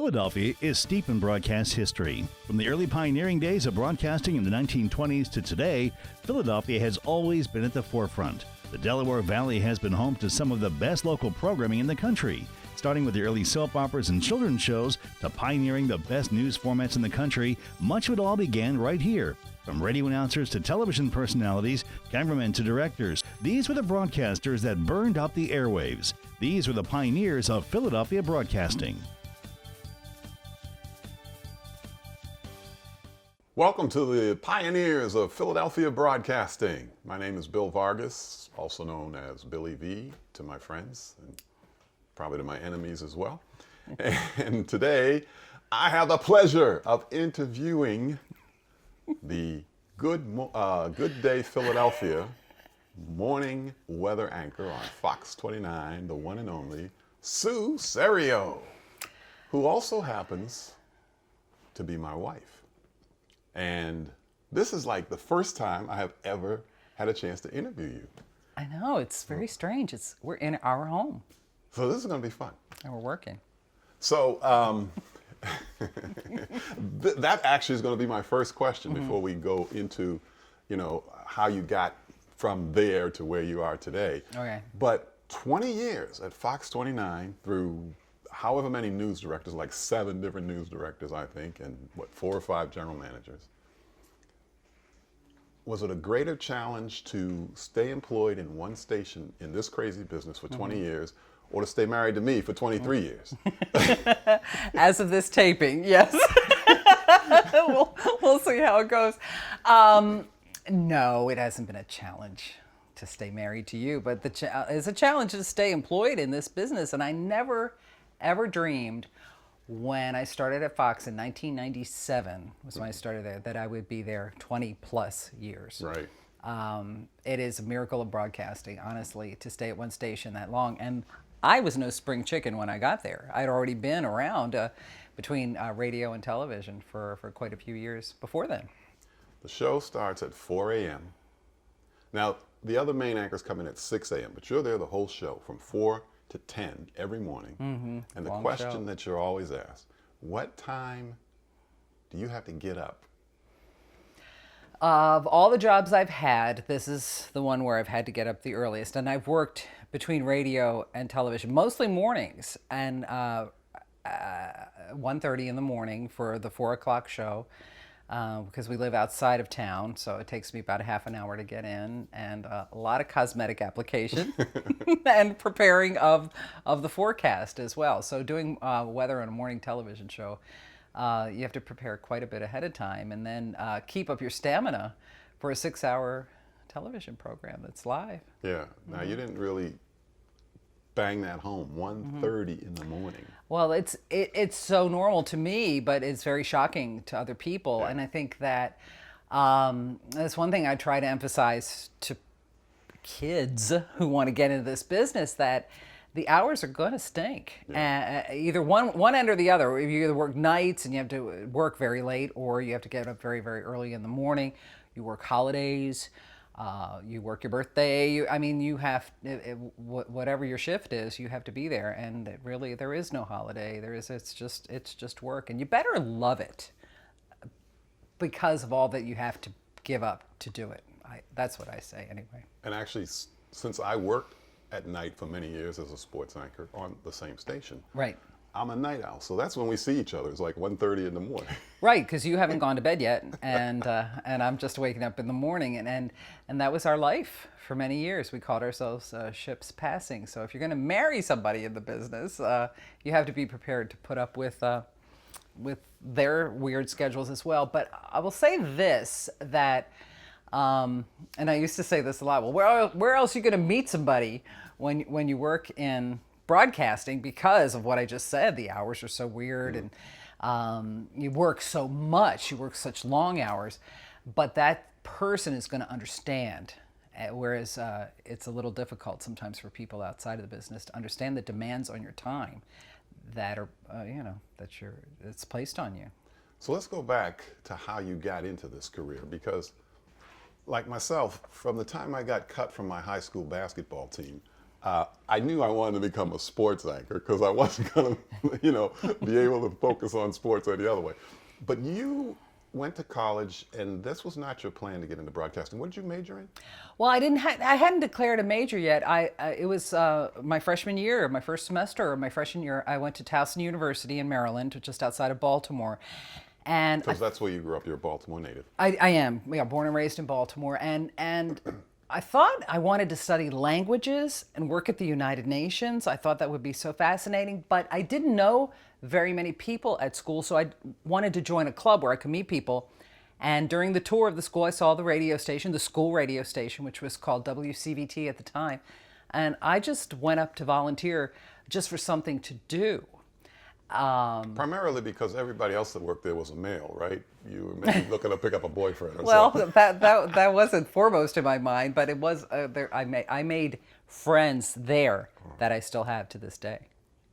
Philadelphia is steep in broadcast history. From the early pioneering days of broadcasting in the 1920s to today, Philadelphia has always been at the forefront. The Delaware Valley has been home to some of the best local programming in the country, starting with the early soap operas and children's shows to pioneering the best news formats in the country. Much of it all began right here. From radio announcers to television personalities, cameramen to directors, these were the broadcasters that burned out the airwaves. These were the pioneers of Philadelphia broadcasting. Welcome to the pioneers of Philadelphia broadcasting. My name is Bill Vargas, also known as Billy V to my friends and probably to my enemies as well. And today I have the pleasure of interviewing the Good Day Philadelphia morning weather anchor on Fox 29, the one and only Sue Serio, who also happens to be my wife. And this is like the first time I have ever had a chance to interview you. I know, it's very strange. We're in our home. So this is going to be fun. And we're working. So that actually is going to be my first question before we go into, how you got from there to where you are today. Okay. But 20 years at Fox 29 through however many news directors, like 7 different news directors, I think, and 4 or 5 general managers. Was it a greater challenge to stay employed in one station in this crazy business for 20 years, or to stay married to me for 23 years? As of this taping, yes. we'll see how it goes. No, it hasn't been a challenge to stay married to you, but it's a challenge to stay employed in this business. And I never, ever dreamed when I started at Fox in 1997, was when I started there, that I would be there 20 plus years. Right. It is a miracle of broadcasting, honestly, to stay at one station that long. And I was no spring chicken when I got there. I'd already been around between radio and television for quite a few years before then. The show starts at 4 a.m. Now, the other main anchors come in at 6 a.m., but you're there the whole show from 4 to 10 every morning. Mm-hmm. And the question that you're always asked, what time do you have to get up? Of all the jobs I've had, this is the one where I've had to get up the earliest. And I've worked between radio and television, mostly mornings, and 1:30 in the morning for the 4 o'clock show. Because we live outside of town, so it takes me about a half an hour to get in, and a lot of cosmetic application and preparing of the forecast as well. So doing weather on a morning television show, you have to prepare quite a bit ahead of time, and then keep up your stamina for a 6-hour television program that's live. Yeah. Now, you didn't really bang that home, 1:30 in the morning. Well, it's so normal to me, but it's very shocking to other people. Yeah. And I think that that's one thing I try to emphasize to kids who want to get into this business, that the hours are going to stink. Yeah. Either one end or the other. You either work nights and you have to work very late, or you have to get up very, very early in the morning. You work holidays. You work your birthday. You have whatever your shift is, you have to be there. And really, there is no holiday. It's just work, and you better love it because of all that you have to give up to do it. That's what I say, anyway. And actually, since I worked at night for many years as a sports anchor on the same station, Right. I'm a night owl, so that's when we see each other. It's like 1:30 in the morning. Right, because you haven't gone to bed yet, and I'm just waking up in the morning, and that was our life for many years. We called ourselves ships passing. So if you're going to marry somebody in the business, you have to be prepared to put up with their weird schedules as well. But I will say this, that, and I used to say this a lot. Well, where else are you going to meet somebody when you work in broadcasting, because of what I just said? The hours are so weird, and you work so much, you work such long hours, but that person is going to understand. Whereas it's a little difficult sometimes for people outside of the business to understand the demands on your time that are, it's placed on you. So let's go back to how you got into this career, because like myself, from the time I got cut from my high school basketball team, I knew I wanted to become a sports anchor because I wasn't going to, be able to focus on sports any other way. But you went to college, and this was not your plan to get into broadcasting. What did you major in? Well, I hadn't declared a major yet. It was my freshman year, my first semester of my freshman year. I went to Towson University in Maryland, just outside of Baltimore. And Because that's where you grew up. You're a Baltimore native. I am, yeah, born and raised in Baltimore. And I thought I wanted to study languages and work at the United Nations. I thought that would be so fascinating, but I didn't know very many people at school, so I wanted to join a club where I could meet people. And during the tour of the school, I saw the radio station, the school radio station, which was called WCVT at the time. And I just went up to volunteer just for something to do. Primarily because everybody else that worked there was a male, right? You were maybe looking to pick up a boyfriend or Well, something. that wasn't foremost in my mind, but it was. I made friends there that I still have to this day.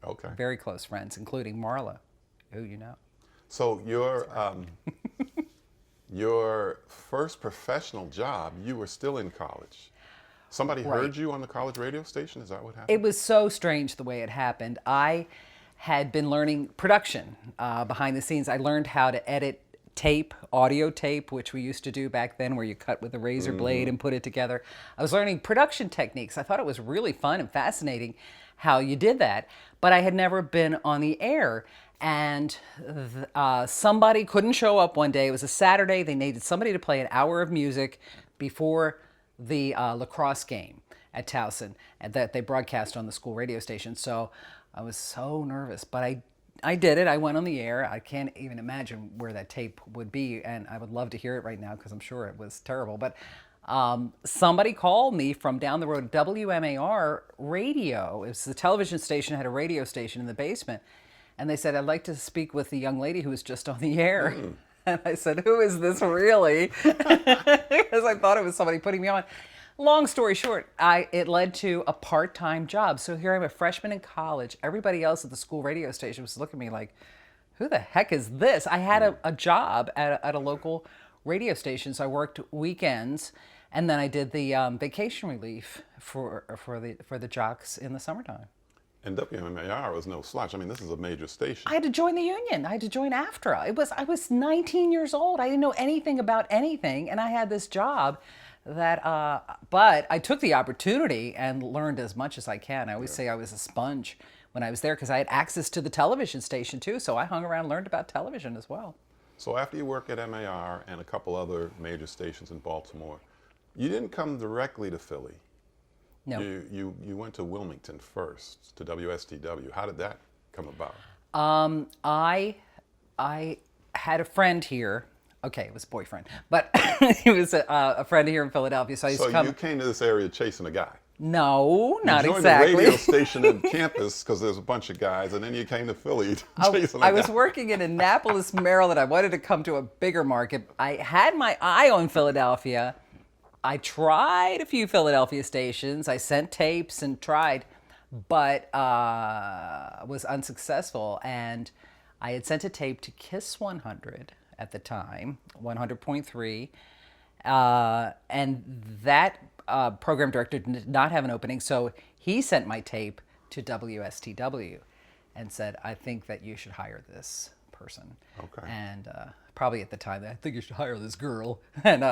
Okay. Very close friends, including Marla, who you know. So your first professional job, you were still in college. Somebody heard you on the college radio station? Is that what happened? It was so strange the way it happened. I had been learning production behind the scenes. I learned how to edit tape, audio tape, which we used to do back then, where you cut with a razor blade and put it together. I was learning production techniques. I thought it was really fun and fascinating how you did that, but I had never been on the air. And somebody couldn't show up one day. It was a Saturday. They needed somebody to play an hour of music before the lacrosse game at Towson that they broadcast on the school radio station. So I was so nervous, but I did it. I went on the air. I can't even imagine where that tape would be, and I would love to hear it right now because I'm sure it was terrible. But somebody called me from down the road, WMAR radio. It was the television station, had a radio station in the basement. And they said, I'd like to speak with the young lady who was just on the air. And I said, who is this really? Because I thought it was somebody putting me on. Long story short, it led to a part-time job. So here I'm a freshman in college. Everybody else at the school radio station was looking at me like, who the heck is this? I had a job at a local radio station. So I worked weekends, and then I did the vacation relief for the jocks in the summertime. And WMAR was no slouch. I mean, this is a major station. I had to join the union. I had to join AFTRA. I was 19 years old. I didn't know anything about anything, and I had this job that, but I took the opportunity and learned as much as I can. I always say I was a sponge when I was there because I had access to the television station too, so I hung around and learned about television as well. So after you work at MAR and a couple other major stations in Baltimore, you didn't come directly to Philly. No. You went to Wilmington first, to WSTW. How did that come about? I had a friend here. Okay, it was a boyfriend, but he was a friend here in Philadelphia. So I used to come. You came to this area chasing a guy. No, not you joined exactly. the radio station on campus because there's a bunch of guys, and then you came to Philly chasing a guy. I was working in Annapolis, Maryland. I wanted to come to a bigger market. I had my eye on Philadelphia. I tried a few Philadelphia stations. I sent tapes and tried, but was unsuccessful. And I had sent a tape to Kiss 100 at the time, 100.3. And that program director did not have an opening, so he sent my tape to WSTW and said, I think that you should hire this person. Okay. And probably at the time, I think you should hire this girl. And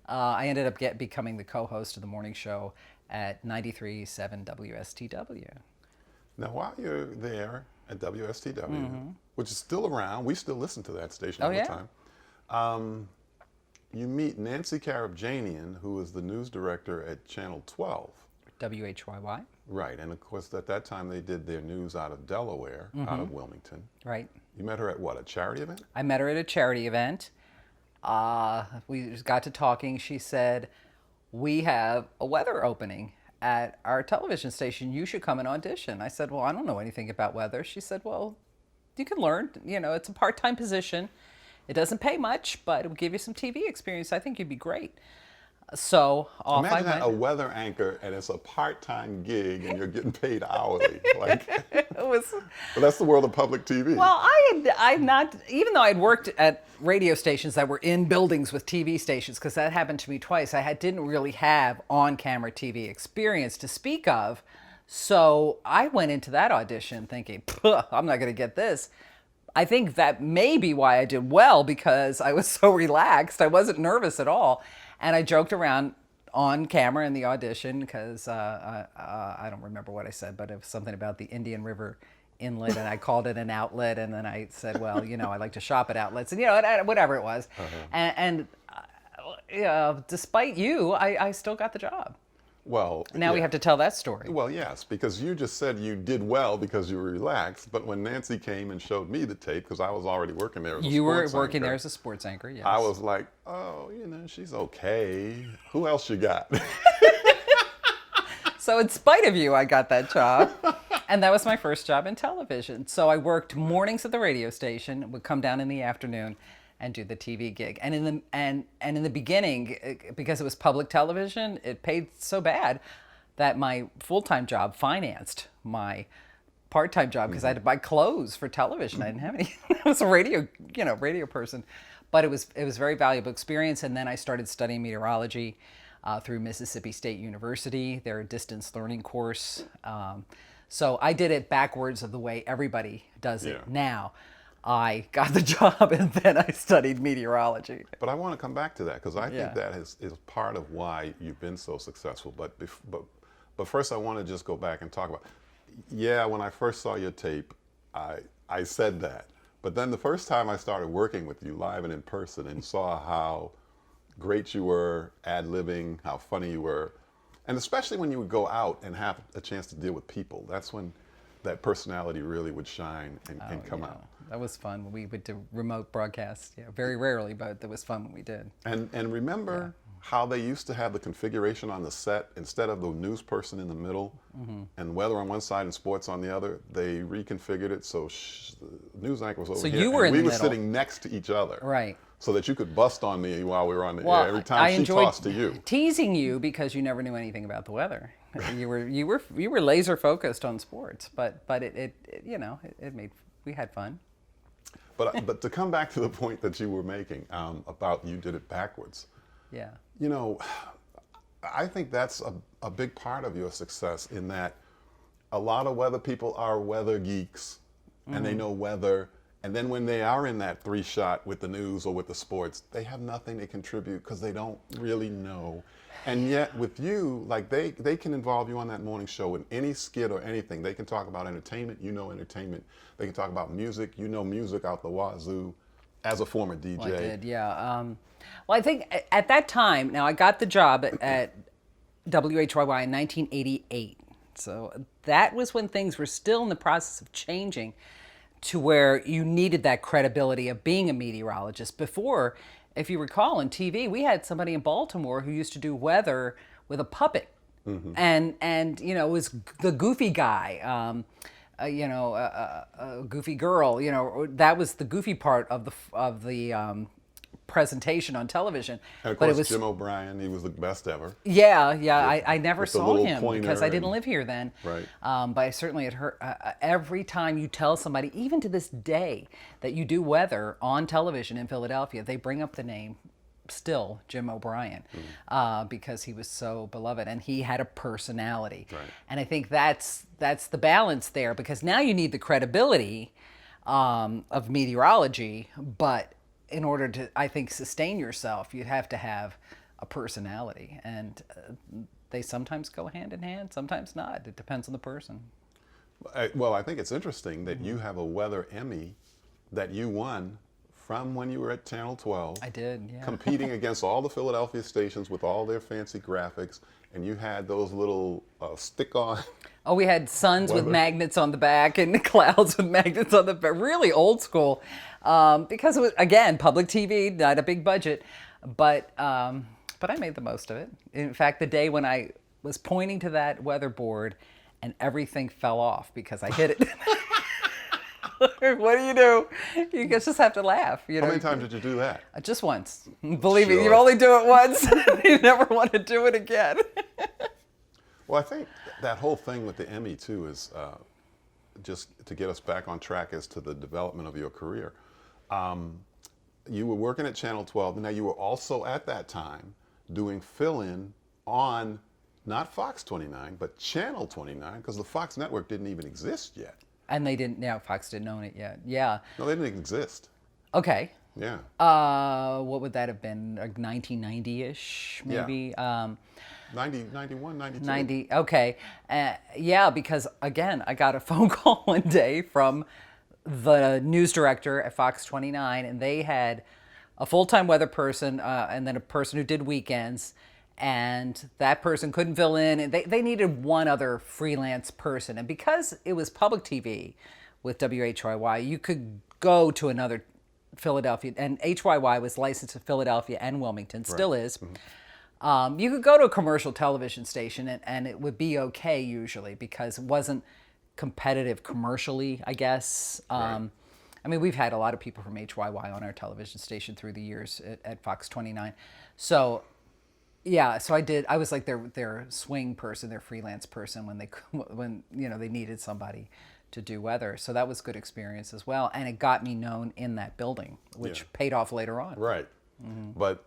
I ended up becoming the co-host of the morning show at 93.7 WSTW. Now, while you're there at WSTW, which is still around, we still listen to that station all the time, you meet Nancy Karabjanian, who was the news director at Channel 12. WHYY. Right, and of course at that time they did their news out of Delaware, out of Wilmington. Right. You met her at what, a charity event? I met her at a charity event. We just got to talking. She said, we have a weather opening at our television station. You should come and audition. I said, well, I don't know anything about weather. She said, well, you can learn. You know, it's a part-time position. It doesn't pay much, but it will give you some TV experience. I think you'd be great. So off Imagine I went. a weather anchor and it's a part-time gig and you're getting paid hourly. It was. But that's the world of public TV. Well, I've not, even though I'd worked at radio stations that were in buildings with TV stations, because that happened to me twice, didn't really have on-camera TV experience to speak of. So I went into that audition thinking, I'm not going to get this. I think that may be why I did well, because I was so relaxed. I wasn't nervous at all. And I joked around on camera in the audition because I don't remember what I said, but it was something about the Indian River inlet, and I called it an outlet. And then I said, well, I like to shop at outlets, and, whatever it was. Despite you, I still got the job. Well, Now we have to tell that story. Well, yes, because you just said you did well because you were relaxed. But when Nancy came and showed me the tape, because I was already working there as a You were sports working anchor, there as a sports anchor, yes. I was like, oh, she's okay. Who else you got? So in spite of you, I got that job. And that was my first job in television. So I worked mornings at the radio station, would come down in the afternoon and do the TV gig. And in the beginning, because it was public television, it paid so bad that my full-time job financed my part-time job, because I had to buy clothes for television. I didn't have any. I was a radio person. But it was a very valuable experience. And then I started studying meteorology through Mississippi State University, their distance learning course. So I did it backwards of the way everybody does it now. I got the job and then I studied meteorology. But I want to come back to that, because I think that is part of why you've been so successful. But first I want to just go back and talk about, when I first saw your tape, I said that. But then the first time I started working with you live and in person and saw how great you were ad-libbing, how funny you were, and especially when you would go out and have a chance to deal with people, that's when that personality really would shine and come out. That was fun. We would do remote broadcasts, very rarely, but it was fun when we did. And remember how they used to have the configuration on the set, instead of the news person in the middle and weather on one side and sports on the other, they reconfigured it so the news anchor was over here. You were and in the we were middle. sitting next to each other. Right. So that you could bust on me while we were on the air every time I she enjoyed tossed to you. teasing you because you never knew anything about the weather. You were laser focused on sports, but it we had fun. But to come back to the point that you were making about you did it backwards. Yeah. I think that's a big part of your success, in that a lot of weather people are weather geeks and they know weather. And then when they are in that 3-shot with the news or with the sports, they have nothing to contribute because they don't really know. And yet with you, like they can involve you on that morning show in any skit or anything. They can talk about entertainment, entertainment. They can talk about music, music out the wazoo, as a former DJ. Well, I did, yeah. Well, I think at that time, now I got the job at WHYY in 1988. So that was when things were still in the process of changing to where you needed that credibility of being a meteorologist. Before, if you recall, on TV, we had somebody in Baltimore who used to do weather with a puppet. And it was the goofy guy, a goofy girl, that was the goofy part of the presentation on televition. And of But course, it was Jim O'Brien, he was the best ever. I never with the saw little him pointer because I didn't and- live here then. Right. But I certainly had heard, every time you tell somebody, even to this day, that you do weather on television in Philadelphia, they bring up the name still Jim O'Brien, because he was so beloved and he had a personality. Right. And I think that's the balance there, because now you need the credibility of meteorology, but in order to, I think, sustain yourself, you have to have a personality, and they sometimes go hand in hand, sometimes not. It depends on the person. Well, I think it's interesting that you have a weather Emmy that you won from when you were at Channel 12. I did, yeah. Competing against all the Philadelphia stations with all their fancy graphics, and you had those little stick-on. Oh, we had suns with Weather. magnets on the back and clouds with magnets on the back. Really old school, because it was, again, public TV, not a big budget, but I made the most of it. In fact, the day when I was pointing to that weather board and everything fell off because I hit it. What do? You just have to laugh. How many times did you do that? Just once. Believe me, Sure. you only do it once. You never want to do it again. Well, I think that whole thing with the Emmy, too, is just to get us back on track as to the development of your career. You were working at Channel 12. Now, you were also, at that time, doing fill-in on not Fox 29, but Channel 29, because the Fox network didn't even exist yet. And they didn't, yeah, Fox didn't own it yet. Yeah. No, they didn't exist. Okay. Yeah. What would that have been? Like 1990-ish, maybe? Yeah. 90, 91, 92. 90, okay. Yeah, because again, I got a phone call one day from the news director at Fox 29, and they had a full-time weather person and then a person who did weekends, and that person couldn't fill in, and they needed one other freelance person. And because it was public TV with WHYY, you could go to another Philadelphia, and HYY was licensed in Philadelphia and Wilmington, still is. You could go to a commercial television station and it would be okay usually because it wasn't competitive commercially, I guess. Right. I mean, we've had a lot of people from HYY on our television station through the years at Fox 29. So, yeah, so I was like their swing person, their freelance person when they needed somebody to do weather. So that was a good experience as well. And it got me known in that building, which paid off later on. Right. But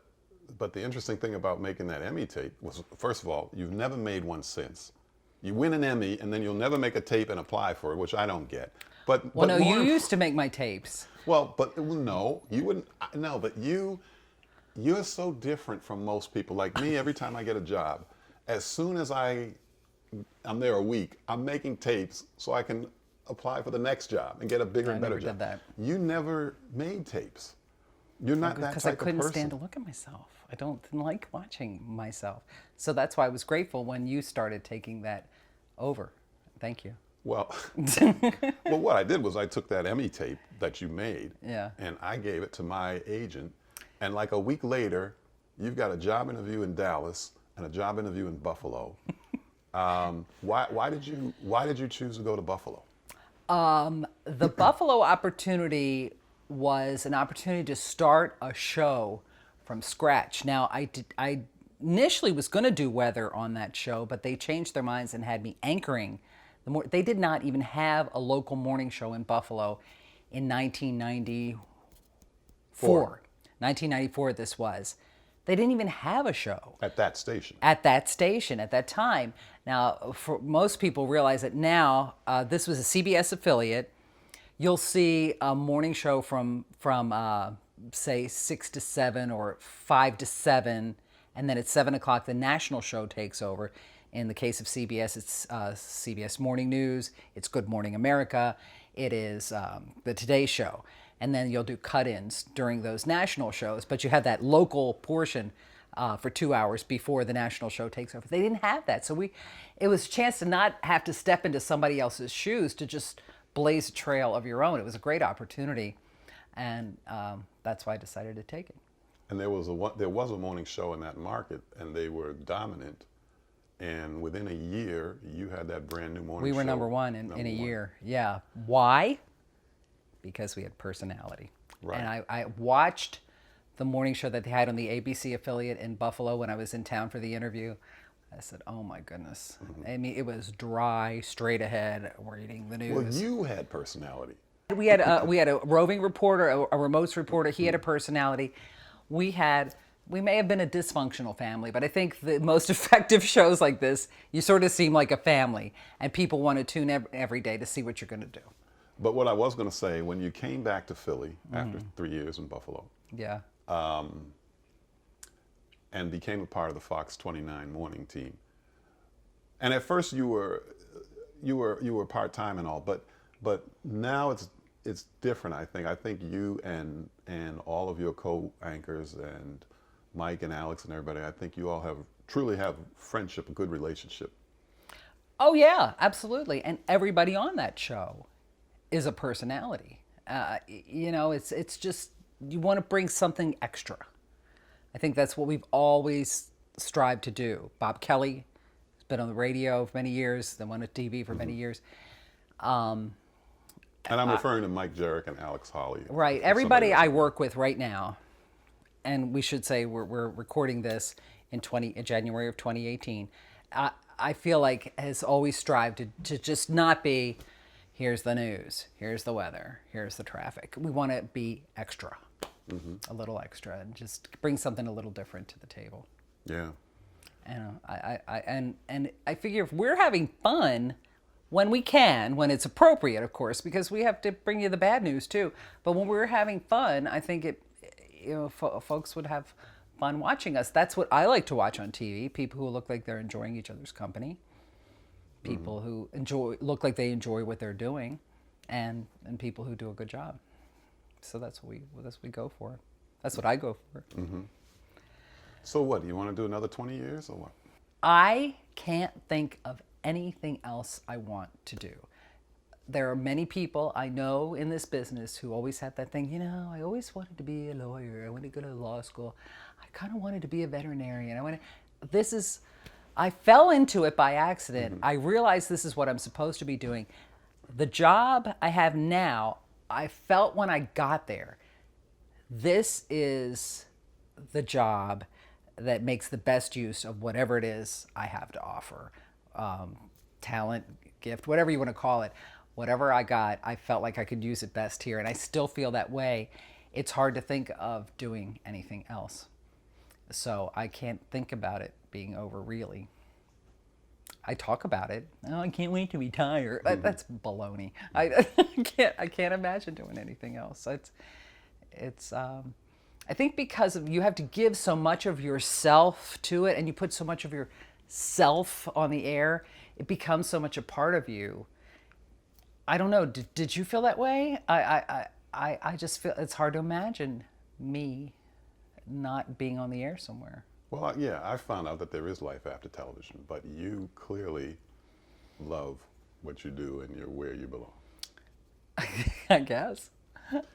the interesting thing about making that Emmy tape was, first of all, you've never made one since. You win an Emmy and then you'll never make a tape and apply for it, which I don't get. Well, no, you used to make my tapes. Well, but no, you wouldn't. No, but you're so different from most people. Like me, every time I get a job, as soon as I'm there a week, I'm making tapes so I can apply for the next job and get a bigger and better job. Did that. You never made tapes. You're not that type of person. Because I couldn't stand to look at myself. I didn't like watching myself. So that's why I was grateful when you started taking that over. Thank you. Well, what I did was I took that Emmy tape that you made, and I gave it to my agent. And like a week later, you've got a job interview in Dallas and a job interview in Buffalo. Why did you choose to go to Buffalo? The Buffalo opportunity was an opportunity to start a show from scratch. Now, I initially was going to do weather on that show, but they changed their minds and had me anchoring. They did not even have a local morning show in Buffalo in 1994. 1994 this was. They didn't even have a show. At that station. At that time. Now, for most people realize that now, this was a CBS affiliate. You'll see a morning show from say 6 to 7 or 5 to 7, and then at 7 o'clock the national show takes over. In the case of CBS, it's CBS Morning News, it's Good Morning America, it is the Today Show. And then you'll do cut-ins during those national shows, but you have that local portion for 2 hours before the national show takes over. They didn't have that, so it was a chance to not have to step into somebody else's shoes, to just blaze a trail of your own. It was a great opportunity, and that's why I decided to take it. And there was a morning show in that market, and they were dominant. And within a year, you had that brand new morning show. We were number one in a year. Yeah. Why? Because we had personality. Right. And I watched the morning show that they had on the ABC affiliate in Buffalo when I was in town for the interview. I said, oh my goodness. I mean, it was dry, straight ahead, reading the news. Well, you had personality. We had a roving reporter, a remotes reporter. He had a personality. We may have been a dysfunctional family, but I think the most effective shows like this, you sort of seem like a family, and people want to tune every day to see what you're going to do. But what I was going to say, when you came back to Philly after 3 years in Buffalo, yeah, and became a part of the Fox 29 morning team, and at first you were part-time and all, but now it's different. I think you and all of your co-anchors and Mike and Alex and everybody, I think you all truly have friendship, a good relationship. Oh yeah, absolutely. And everybody on that show is a personality. It's just, you want to bring something extra. I think that's what we've always strived to do. Bob Kelly has been on the radio for many years, then went on TV for many years. And I'm referring to Mike Jarek and Alex Hawley. Right. Everybody I work with right now, and we should say we're recording this in January of 2018, I feel like has always strived to just not be, here's the news, here's the weather, here's the traffic. We want to be extra, a little extra, and just bring something a little different to the table. Yeah. And I figure if we're having fun when we can, when it's appropriate, of course, because we have to bring you the bad news too. But when we're having fun, I think folks would have fun watching us. That's what I like to watch on TV. People who look like they're enjoying each other's company. People who look like they enjoy what they're doing, and people who do a good job. So that's what we go for. That's what I go for. So what, do you want to do another 20 years or what? I can't think of anything else I want to do. There are many people I know in this business who always have that thing, I always wanted to be a lawyer. I wanted to go to law school. I kind of wanted to be a veterinarian. I fell into it by accident. I realized this is what I'm supposed to be doing. The job I have now, I felt when I got there, this is the job that makes the best use of whatever it is I have to offer. Talent, gift, whatever you want to call it. Whatever I got, I felt like I could use it best here, and I still feel that way. It's hard to think of doing anything else. So I can't think about it being over, really. I talk about it. Oh, I can't wait to retire. That's baloney. I can't imagine doing anything else. I think because you have to give so much of yourself to it, and you put so much of yourself on the air, it becomes so much a part of you. I don't know. Did you feel that way? I just feel it's hard to imagine me not being on the air somewhere. Well, yeah, I found out that there is life after television, but you clearly love what you do and you're where you belong. I guess.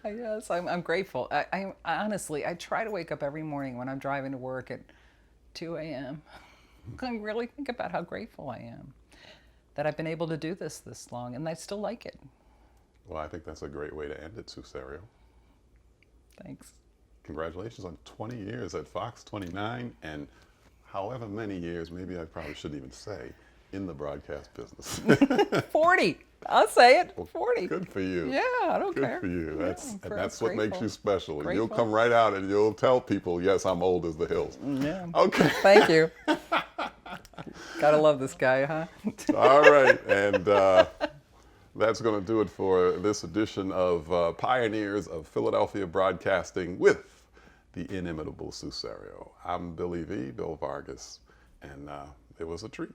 I'm grateful. I honestly, I try to wake up every morning when I'm driving to work at 2 a.m. I really think about how grateful I am that I've been able to do this long, and I still like it. Well, I think that's a great way to end it, Serio. Thanks. Congratulations on 20 years at Fox, 29, and however many years, maybe I probably shouldn't even say, in the broadcast business. 40. I'll say it. 40. Good for you. Yeah, I don't care. Good for you. That's what grateful. makes you special. Grateful. You'll come right out and you'll tell people, yes, I'm old as the hills. Yeah. Okay. Thank you. Gotta love this guy, huh? All right. And that's going to do it for this edition of Pioneers of Philadelphia Broadcasting with the inimitable Serio. I'm Billy V, Bill Vargas, and it was a treat.